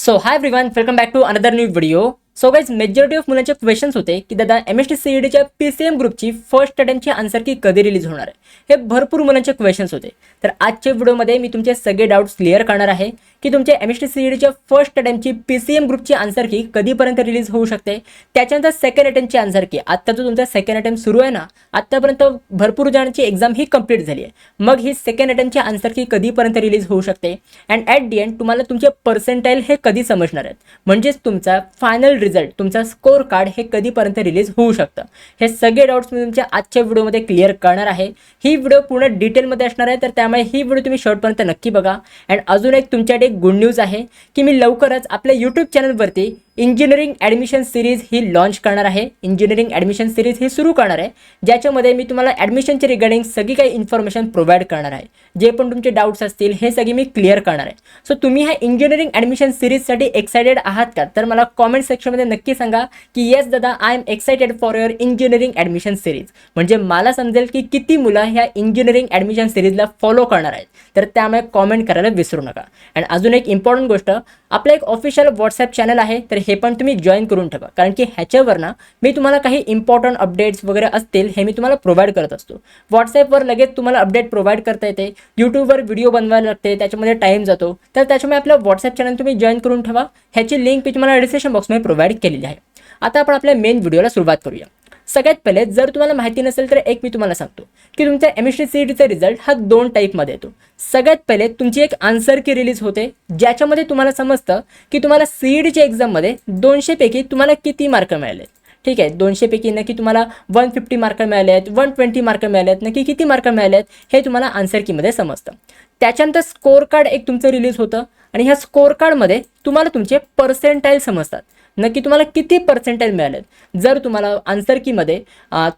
So hi everyone, welcome back to another new video. So guys, majority of मुलांचे questions होते की दादा MST CETच्या PCM ग्रुपची फर्स्ट अटेम्प्टची आन्सर की कधी रिलीज होणार आहे. हे भरपूर मुलांचे क्वेश्चन्स होते. तर आजच्या व्हिडिओमध्ये मी तुमचे सगळे डाऊट्स क्लिअर करणार आहे की तुमच्या MST CETच्या फर्स्ट अटेम्प्टची PCM ग्रुपची आन्सर की कधीपर्यंत रिलीज होऊ शकते. त्याच्यानंतर सेकंड अटेम्प्टची आन्सर की आता जो तुमचा सेकंड अटेम्प्ट सुरू आहे ना, आतापर्यंत भरपूर जणांची एक्झाम ही कंप्लीट झाली आहे. मग ही सेकंड अटेम्प्टची आन्सर की कधीपर्यंत रिलीज होऊ शकते अँड ॲट दी एंड तुम्हाला तुमचे पर्सेंटाईल हे कधी समजणार आहेत, म्हणजेच तुमचा फायनल रिझल्ट, तुमचा स्कोर कार्ड हे कधीपर्यंत रिलीज होऊ शकतं. हे सगळे डाऊट्स मी तुमच्या आजच्या व्हिडिओमध्ये क्लिअर करणार आहे. ही व्हिडिओ पूर्ण डिटेलमध्ये असणार आहे, तर त्यामुळे ही व्हिडिओ तुम्ही शेवटपर्यंत नक्की बघा. अँड अजून एक तुमच्याकडे एक गुड न्यूज आहे की मी लवकरच आपल्या यूट्यूब चॅनलवरती इंजिनिअरिंग ॲडमिशन सिरीज ही लॉन्च करणार आहे. इंजिनिअरिंग ॲडमिशन सिरीज ही सुरू करणार आहे, ज्याच्यामध्ये मी तुम्हाला ॲडमिशनच्या रिगार्डिंग सगळी काही इन्फॉर्मेशन प्रोव्हाइड करणार आहे. जे पण तुमचे डाऊट्स असतील हे सगळे मी क्लिअर करणार आहे. सो तुम्ही ह्या इंजिनिअरिंग ॲडमिशन सिरीजसाठी एक्सायटेड आहात का? तर मला कॉमेंट सेक्शनमध्ये नक्की सांगा की येस दादा, I am excited for your engineering admission series. म्हणजे मला समजेल की किती मुलं ह्या इंजिनिअरिंग ॲडमिशन सिरीजला फॉलो करणार आहेत. तर त्यामुळे कॉमेंट करायला विसरू नका. अँड अजून एक इम्पॉर्टंट गोष्ट, आपलं एक ऑफिशियल व्हॉट्सॲप चॅनल आहे, तर हे पण तुम्ही जॉईन करून ठेवा. कारण की ह्याच्यावरनं मी तुम्हाला काही इम्पॉर्टंट अपडेट्स वगैरे असतील हे मी तुम्हाला प्रोव्हाइड करत असतो. व्हॉट्सॲपवर लगेच तुम्हाला अपडेट प्रोव्हाइड करता येते. यूट्यूबवर व्हिडिओ बनवायला लागते, त्याच्यामध्ये टाईम जातो. तर त्याच्यामुळे आपलं व्हॉट्सॲप चॅनल तुम्ही जॉईन करून ठेवा. ह्याची लिंक मी तुम्हाला डिस्क्रिप्शन बॉक्समध्ये प्रोव्हाइड केलेली आहे. आता आपण आपल्या मेन व्हिडिओला सुरुवात करूया. सगळ्यात पहिले, जर तुम्हाला माहिती नसेल तर एक मी तुम्हाला सांगतो की तुमच्या MST CETचा रिझल्ट हा 2 टाईपमध्ये येतो. सगळ्यात पहिले तुमची एक आन्सर की रिलीज होते, ज्याच्यामध्ये तुम्हाला समजतं की तुम्हाला CETच्या एक्झाममध्ये 200 पैकी तुम्हाला किती मार्क मिळाले. ठीक आहे, 200 पैकी नक्की तुम्हाला 150 मार्क मिळाले आहेत, 120 मार्क मिळाले आहेत, नक्की किती मार्क मिळाले आहेत हे तुम्हाला आन्सर कीमध्ये समजतं. त्याच्यानंतर स्कोर कार्ड एक तुमचं रिलीज होतं आणि ह्या स्कोर कार्डमध्ये तुम्हाला तुमचे पर्सेंटाईल समजतात. नक्की तुम्हाला किती पर्सेंटाईल मिळालेत. जर तुम्हाला आन्सर कीमध्ये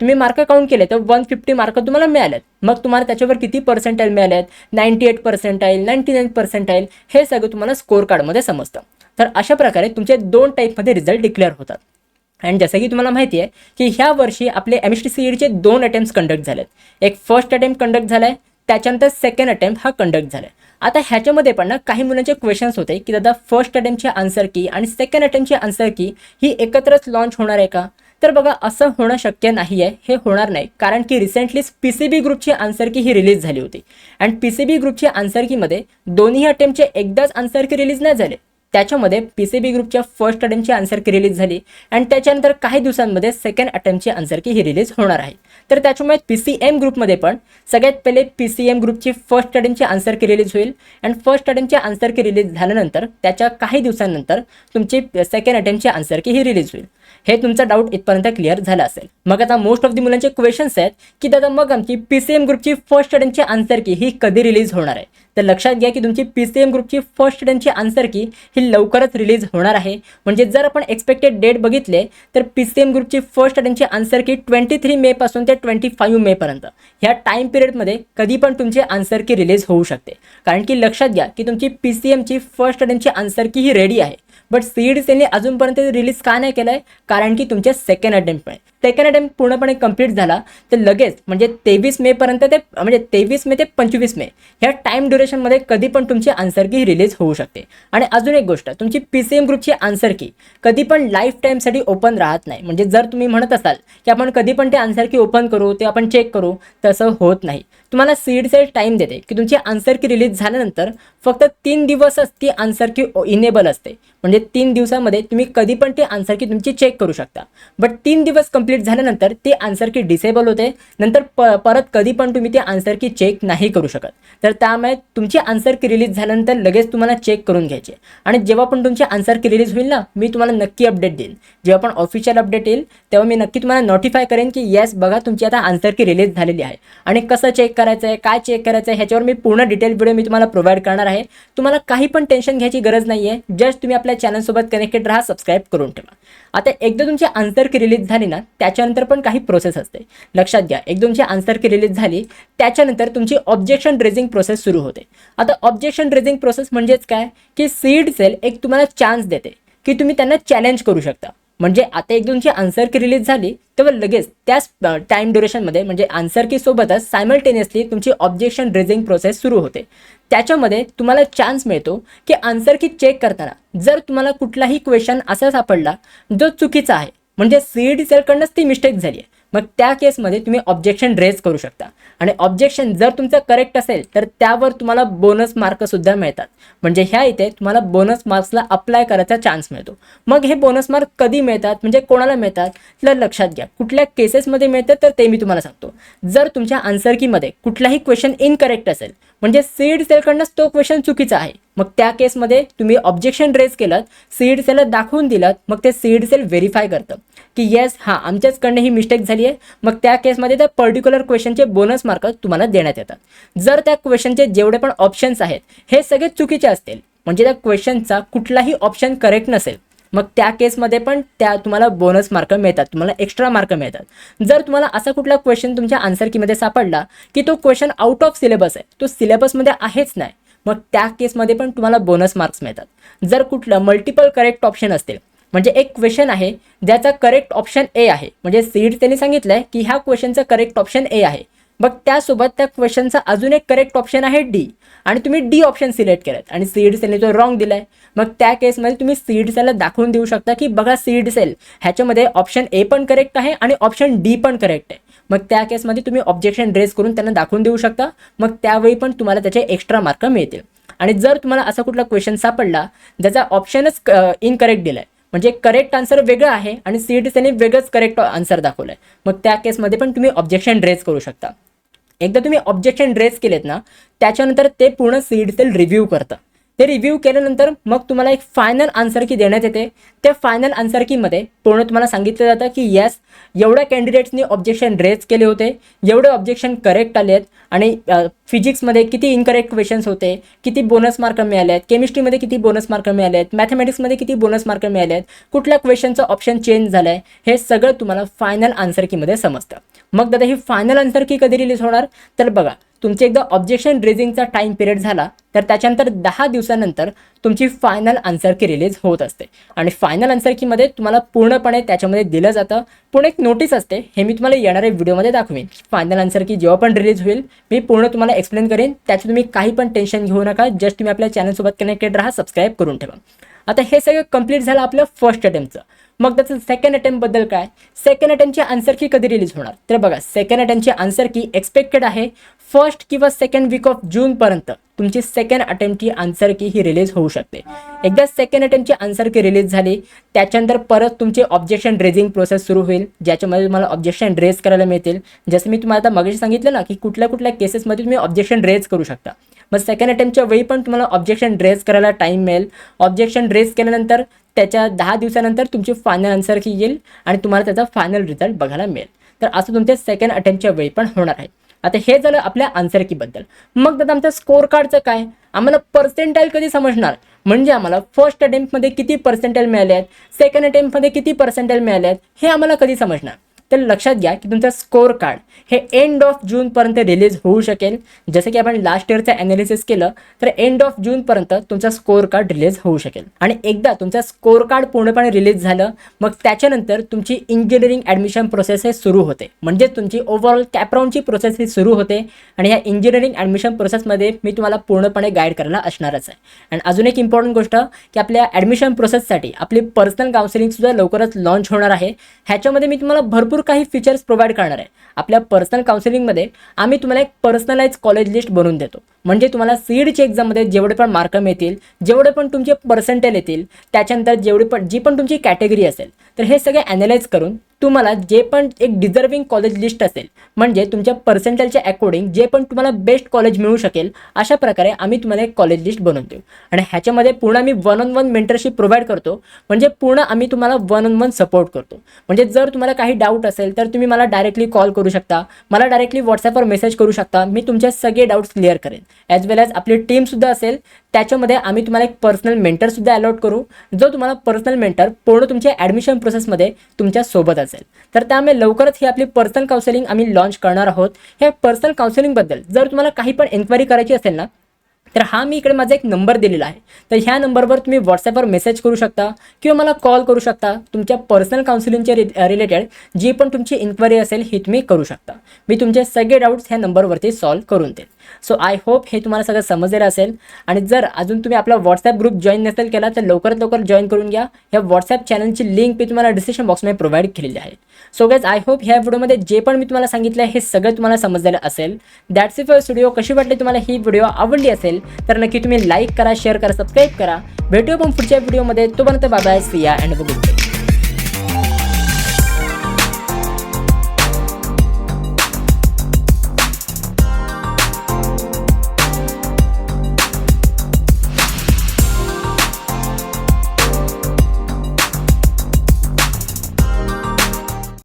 तुम्ही मार्क काउंट केले तर 150 मार्क तुम्हाला मिळालेत, मग तुम्हाला त्याच्यावर किती पर्सेंटाईल मिळाले आहेत, 98 पर्सेंटाईल, 99 पर्सेंटाईल, हे सगळं तुम्हाला स्कोर कार्डमध्ये समजतं. तर अशा प्रकारे तुमचे 2 टाईपमध्ये रिझल्ट डिक्लेअर होतात. अँड जसं की तुम्हाला माहिती आहे की ह्या वर्षी आपले MST CETचे 2 अटेम्प्ट्स कंडक्ट झालेत. एक फर्स्ट अटेम्प्ट कंडक्ट झाला आहे, त्याच्यानंतर सेकंड अटेम्प्ट हा कंडक्ट झाला आहे. आता ह्याच्यामध्ये पण ना काही मुलांचे क्वेश्चन्स होते की दादा फर्स्ट अटेम्प्टची आन्सर की आणि सेकंड अटेम्प्टची आन्सर की ही एकत्रच लॉन्च होणार आहे का? तर बघा, असं होणं शक्य नाही आहे. हे होणार नाही, कारण की रिसेंटलीच PCB ग्रुपची आन्सर की ही रिलीज झाली होती. अँड PCB ग्रुपची आन्सर कीमध्ये दोन्ही अटेम्प्टचे एकदाच आन्सर की रिलीज नाही झाले. त्याच्यामध्ये PCB ग्रुपच्या फर्स्ट अटेम्प्टची आन्सर की रिलीज झाली आणि त्याच्यानंतर काही दिवसांमध्ये सेकंड अटेम्प्टची आन्सर की ही रिलीज होणार आहे. तर त्याच्यामुळे PCM ग्रुपमध्ये पण सगळ्यात पहिले PCM ग्रुपची फर्स्ट अटेम्प्टची आन्सर की रिलीज होईल आणि फर्स्ट अटेम्प्टची आन्सर की रिलीज झाल्यानंतर त्याच्या काही दिवसांनंतर तुमची सेकंड अटेम्प्टची आन्सर की ही रिलीज होईल. हे तुमचा डाऊट इथपर्यंत क्लिअर झाला असेल. मग आता मोस्ट ऑफ दी मुलांचे क्वेश्चन्स आहेत की दादा मग आमची PCM ग्रुपची फर्स्ट अटेम्प्टची आन्सर की ही कधी रिलीज होणार आहे. तर लक्षात घ्या की तुमची PCM ग्रुपची फर्स्ट अटेम्प्टची आन्सर की ही लवकरच रिलीज होणार आहे. म्हणजे जर आपण एक्सपेक्टेड डेट बघितले तर PCM ग्रुपची फर्स्ट अटेम्प्टची आन्सर की 23 मे पासून ते 25 मे पर्यंत ह्या टाईम पिरियडमध्ये कधी पण तुमची आन्सर की रिलीज होऊ शकते. कारण की लक्षात घ्या की तुमची PCMची फर्स्ट अटेम्प्टची आन्सर की ही रेडी आहे, बट CETने अजूनपर्यंत रिलीज का नाही केलं आहे? कारण की तुमच्या सेकंड अटेम्प्ट पूर्णपणे कंप्लीट झाला तर लगेच म्हणजे 23 मे पर्यंत ते म्हणजे 23 मे ते 25 मे ह्या टाईम ड्युरेशनमध्ये कधी पण तुमची आन्सर की रिलीज होऊ शकते. आणि अजून एक गोष्ट, तुमची PCM ग्रुपची आन्सर की कधी पण लाईफ टाईमसाठी ओपन राहत नाही. म्हणजे जर तुम्ही म्हणत असाल की आपण कधी पण ते आन्सर की ओपन करू, ते आपण चेक करू, तसं होत नाही. तुम्हाला CET टाईम देते की तुमची आन्सर की रिलीज झाल्यानंतर फक्त 3 दिवसच ती आन्सर की इनेबल असते. म्हणजे 3 दिवसामध्ये तुम्ही कधी पण ती आन्सर की तुमची चेक करू शकता. बट 3 दिवस कंप्लीट झाल्यानंतर ती आन्सर की डिसेबल होते. नंतर परत कधी पण तुम्ही ती आन्सर की चेक नाही करू शकत. तर त्यामुळे तुमची आन्सर की रिलीज झाल्यानंतर लगेच तुम्हाला चेक करून घ्यायचे. आणि जेव्हा पण तुमची आन्सर की रिलीज होईल ना, मी तुम्हाला नक्की अपडेट देईन. जेव्हा पण ऑफिशियल अपडेट येईल तेव्हा मी नक्की तुम्हाला नोटिफाय करेन की येस बघा तुमची आता आन्सर की रिलीज झालेली आहे. आणि कसं चेक करायचं आहे, काय चेक करायचं आहे, ह्याच्यावर मी पूर्ण डिटेल व्हिडिओ मी तुम्हाला प्रोव्हाइड करणार आहे. तुम्हाला काही पण टेन्शन घ्यायची गरज नाही आहे. जस्ट तुम्ही आपल्या चॅनलसोबत कनेक्टेड राहा, सबस्क्राईब करून ठेवा. आता एकदा तुमची आन्सर की रिलीज झाली ना, त्याच्यानंतर पण काही प्रोसेस असते. लक्षात घ्या, एकदा तुमची आन्सर की रिलीज झाली त्याच्यानंतर तुमची ऑब्जेक्शन रेजिंग प्रोसेस सुरू होते. आता ऑब्जेक्शन रेजिंग प्रोसेस म्हणजेच काय की CET सेल एक तुम्हाला चान्स देते की तुम्ही त्यांना चॅलेंज करू शकता. म्हणजे आता एक तुमची आन्सर की रिलीज झाली तेव्हा लगेच त्याच टाईम ड्युरेशनमध्ये म्हणजे आन्सर की सोबतच सायमल्टेनियसली तुमची ऑब्जेक्शन रेझिंग प्रोसेस सुरू होते. त्याच्यामध्ये तुम्हाला चान्स मिळतो की आन्सर की चेक करताना जर तुम्हाला कुठलाही क्वेश्चन असा सापडला जो चुकीचा आहे म्हणजे CET सेलकडनंच ती मिस्टेक झाली आहे, मग त्या केसमध्ये तुम्ही ऑब्जेक्शन रेज करू शकता आणि ऑब्जेक्शन जर तुमचं करेक्ट असेल तर त्यावर तुम्हाला बोनस मार्कसुद्धा मिळतात. म्हणजे ह्या इथे तुम्हाला बोनस मार्क्सला अप्लाय करायचा चान्स मिळतो. मग हे बोनस मार्क कधी मिळतात म्हणजे कोणाला मिळतात तर लक्षात घ्या. कुठल्या केसेसमध्ये मिळतात तर ते मी तुम्हाला सांगतो. जर तुमच्या आन्सर कीमध्ये कुठलाही क्वेश्चन इनकरेक्ट असेल म्हणजे CET सेलकडनंच तो क्वेश्चन चुकीचा आहे, मग त्या केसमध्ये तुम्ही ऑब्जेक्शन रेज केलं, CET सेलला दाखवून दिलं, मग ते CET सेल व्हेरीफाय करतं की येस आमच्याचकडनं ही मिस्टेक झाली आहे. मग त्या केसमध्ये त्या पर्टिक्युलर क्वेश्चनचे बोनस मार्क तुम्हाला देण्यात येतात. जर त्या क्वेश्चनचे जेवढे पण ऑप्शन्स आहेत हे सगळे चुकीचे असतील म्हणजे त्या क्वेश्चनचा कुठलाही ऑप्शन करेक्ट नसेल, मग त्या केसमध्ये पण त्या तुम्हाला बोनस मार्क मिळतात, तुम्हाला एक्स्ट्रा मार्क मिळतात. जर तुम्हाला असा कुठला क्वेश्चन तुमच्या आन्सर कीमध्ये सापडला की तो क्वेश्चन आउट ऑफ सिलेबस आहे, तो सिलेबसमध्ये आहेच नाही, मग त्या केसमध्ये पण तुम्हाला बोनस मार्क्स मिळतात. जर कुठलं मल्टिपल करेक्ट ऑप्शन असतील म्हणजे एक क्वेश्चन आहे ज्याचा करेक्ट ऑप्शन ए आहे म्हणजे CET त्यांनी सांगितलंय की ह्या क्वेश्चनचा करेक्ट ऑप्शन ए आहे, मग त्यासोबत त्या क्वेश्चनचा अजून एक करेक्ट ऑप्शन आहे डी आणि तुम्ही डी ऑप्शन सिलेक्ट केलात आणि CET सेलने तो रॉंग दिलाय, मग त्या केसमध्ये तुम्ही CET सेलला दाखवून देऊ शकता की बघा CET सेल ह्याच्यामध्ये ऑप्शन ए पण करेक्ट आहे आणि ऑप्शन डी पण करेक्ट आहे. मग त्या केसमध्ये तुम्ही ऑब्जेक्शन रेज करून त्यांना दाखवून देऊ शकता, मग त्यावेळी पण तुम्हाला त्याचे एक्स्ट्रा मार्क मिळतील. आणि जर तुम्हाला असा कुठला क्वेश्चन सापडला ज्याचा ऑप्शनच इनकरेक्ट दिलाय म्हणजे करेक्ट आन्सर वेगळं आहे आणि CET सेलने वेगळंच करेक्ट आन्सर दाखवलंय, मग त्या केसमध्ये पण तुम्ही ऑब्जेक्शन रेज करू शकता. एकदा तुम्ही ऑब्जेक्शन रेज केलेत ना त्याच्यानंतर ते पूर्ण CET सेल रिव्ह्यू करतं. ते रिव्ह्यू केल्यानंतर मग तुम्हाला एक फायनल आन्सर की देण्यात येते. त्या फायनल आन्सर कीमध्ये पूर्ण तुम्हाला सांगितलं जातं की येस एवढ्या कॅन्डिडेट्सनी ऑब्जेक्शन रेज केले होते, एवढे ऑब्जेक्शन करेक्ट आले आहेत आणि फिजिक्समध्ये किती इनकरेक्ट क्वेश्चन्स होते, किती बोनस मार्क मिळाले आहेत, केमिस्ट्रीमध्ये किती बोनस मार्क मिळाले आहेत, मॅथमॅटिक्समध्ये किती बोनस मार्क मिळाले आहेत, कुठल्या क्वेश्चनचं ऑप्शन चेंज झालं आहे, हे सगळं तुम्हाला फायनल आन्सर कीमध्ये समजतं. मग दादा ही फायनल आन्सर की कधी रिलीज होणार तर बघा तुमचे एकदा ऑब्जेक्शन रेजिंगचा टाईम पिरियड झाला तर त्याच्यानंतर 10 दिवसानंतर तुमची फायनल आन्सर की रिलीज होत असते आणि फायनल आन्सर कीमध्ये तुम्हाला पूर्णपणे त्याच्यामध्ये दिलं जातं. पुढे एक नोटीस असते, हे मी तुम्हाला येणाऱ्या व्हिडिओमध्ये दाखवेन. फायनल आन्सर की जेव्हा पण रिलीज होईल मी पूर्ण तुम्हाला एक्सप्लेन करेन, त्याचं तुम्ही काही पण टेन्शन घेऊ नका. जस्ट तुम्ही आपल्या चॅनलसोबत कनेक्टेड राहा, सबस्क्राईब करून ठेवा. आता हे सगळं कंप्लीट झालं आपलं फर्स्ट अटेम्प्टचं. मग त्याचं सेकंड अटेम्प्टबद्दल काय, सेकंड अटेम्प्टची आन्सर की कधी रिलीज होणार तर बघा सेकंड अटेम्प्टची आन्सर की एक्सपेक्टेड आहे फर्स्ट किंवा सेकंड वीक ऑफ जूनपर्यंत तुमची सेकंड अटेम्प्टची आन्सर की ही रिलीज होऊ शकते. एकदा सेकंड अटेम्प्टची आन्सर की रिलीज झाली त्याच्यानंतर परत तुमची ऑब्जेक्शन रेजिंग प्रोसेस सुरू होईल ज्याच्यामध्ये तुम्हाला ऑब्जेक्शन रेज करायला मिळतील. जसं मी तुम्हाला आता मगाशी सांगितलं ना की कुठल्या कुठल्या केसेसमध्ये तुम्ही ऑब्जेक्शन रेज करू शकता. मग सेकंड अटेम्प्टच्या वेळी पण तुम्हाला ऑब्जेक्शन रेज करायला टाईम मिळेल. ऑब्जेक्शन रेज केल्यानंतर त्याच्या 10 दिवसानंतर तुमची फायनल आन्सर की येईल आणि तुम्हाला त्याचा फायनल रिझल्ट बघायला मिळेल. तर असं तुमच्या सेकंड अटेम्प्टच्या वेळी पण होणार आहे. आता हे झालं आपल्या आन्सर कीबद्दल. मग दादा आमच्या स्कोर कार्डचं काय, आम्हाला पर्सेंटाईल कधी समजणार म्हणजे आम्हाला फर्स्ट अटेम्प्टमध्ये किती पर्सेंटाईल मिळाले आहेत, सेकंड अटेम्प्टमध्ये किती पर्सेंटाईल मिळाले आहेत हे आम्हाला कधी समजणार. तर लक्षात घ्या की तुमचं स्कोर कार्ड हे एंड ऑफ जूनपर्यंत रिलीज होऊ शकेल. जसं की आपण लास्ट इयरचं ॲनालिसिस केलं तर एंड ऑफ जूनपर्यंत तुमचा स्कोर कार्ड रिलीज होऊ शकेल. आणि एकदा तुमचा स्कोर कार्ड पूर्णपणे रिलीज झालं मग त्याच्यानंतर तुमची इंजिनिअरिंग ॲडमिशन प्रोसेस हे सुरू होते. म्हणजे तुमची ओव्हरऑल कॅपराऊंडची प्रोसेस ही सुरू होते आणि ह्या इंजिनिअरिंग ॲडमिशन प्रोसेसमध्ये मी तुम्हाला पूर्णपणे गाईड करायला असणारच आहे. आणि अजून एक इम्पॉर्टंट गोष्ट की आपल्या ॲडमिशन प्रोसेससाठी आपली पर्सनल काउन्सिलिंगसुद्धा लवकरच लॉन्च होणार आहे. ह्याच्यामध्ये मी तुम्हाला भरपूर काही फीचर्स प्रोव्हाइड करणार आहे. आपल्या पर्सनल काउन्सिलिंगमध्ये आम्ही तुम्हाला एक पर्सनलाइज कॉलेज लिस्ट बनवून देतो. म्हणजे तुम्हाला CETची एक्झाममध्ये जेवढे पण मार्क मिळतील, जेवढे पण तुमचे पर्सेंटेज येतील, त्याच्यानंतर जी पण तुमची कॅटेगरी असेल तर हे सगळे ॲनालाइज करून तुम्हाला जे पण एक डिझर्विंग कॉलेज लिस्ट असेल म्हणजे तुमच्या पर्सेंटेजच्या अकॉर्डिंग जे पण तुम्हाला बेस्ट कॉलेज मिळू शकेल अशा प्रकारे आम्ही तुम्हाला एक कॉलेज लिस्ट बनवून देऊ. आणि ह्याच्यामध्ये पूर्ण आम्ही 1-on-1 मेंटरशिप प्रोव्हाइड करतो. म्हणजे पूर्ण आम्ही तुम्हाला 1-on-1 सपोर्ट करतो. म्हणजे जर तुम्हाला काही डाऊट असेल तर तुम्ही मला डायरेक्टली कॉल करू शकता, मला डायरेक्टली व्हॉट्सॲपवर मेसेज करू शकता. मी तुमचे सगळे डाऊट्स क्लिअर करेन. ॲज वेल ॲज आपली टीमसुद्धा असेल, त्याच्यामध्ये आम्ही तुम्हाला एक पर्सनल मेंटरसुद्धा अलॉट करू जो तुम्हाला पर्सनल मेंटर पूर्ण तुमच्या ॲडमिशन प्रोसेसमध्ये तुमच्या सोबत असेल. तर त्यामुळे लवकरच ही आपली पर्सनल काउन्सिलिंग आम्ही लॉन्च करणार आहोत. ह्या पर्सनल काउन्सिलिंगबद्दल जर तुम्हाला काही पण एन्क्वायरी करायची असेल ना तर हा मी इकडे माझा एक नंबर दिलेला आहे, तर ह्या नंबरवर तुम्ही व्हॉट्सॲपवर मेसेज करू शकता किंवा मला कॉल करू शकता. तुमच्या पर्सनल काउन्सिलिंगच्या रिलेटेड जी पण तुमची इन्क्वायरी असेल ही तुम्ही करू शकता. मी तुमचे सगळे डाऊट्स ह्या नंबरवरती सॉल्व्ह करून देईल. सो आय होप हे तुम्हाला सगळं समजलेलं असेल. आणि जर अजून तुम्ही आपला व्हॉट्सॲप ग्रुप जॉईन नसेल केला तर लवकरात लवकर जॉईन करून घ्या. ह्या व्हॉट्सॲप चॅनलची लिंक मी तुम्हाला डिस्क्रिप्शन बॉक्समध्ये प्रोव्हाइड केलेली आहे. सो गाइज आय होप ह्या व्हिडिओमध्ये जे पण मी तुम्हाला सांगितलं हे सगळं तुम्हाला समजलेलं असेल. That's it for video. कशी वाटली तुम्हाला ही व्हिडिओ आवडली असेल तर नक्की तुम्ही लाईक करा, शेअर करा, सबस्क्राईब करा. भेटूया पण पुढच्या व्हिडिओमध्ये. तोपर्यंत बाय बाय, सी या अँड गुड डे.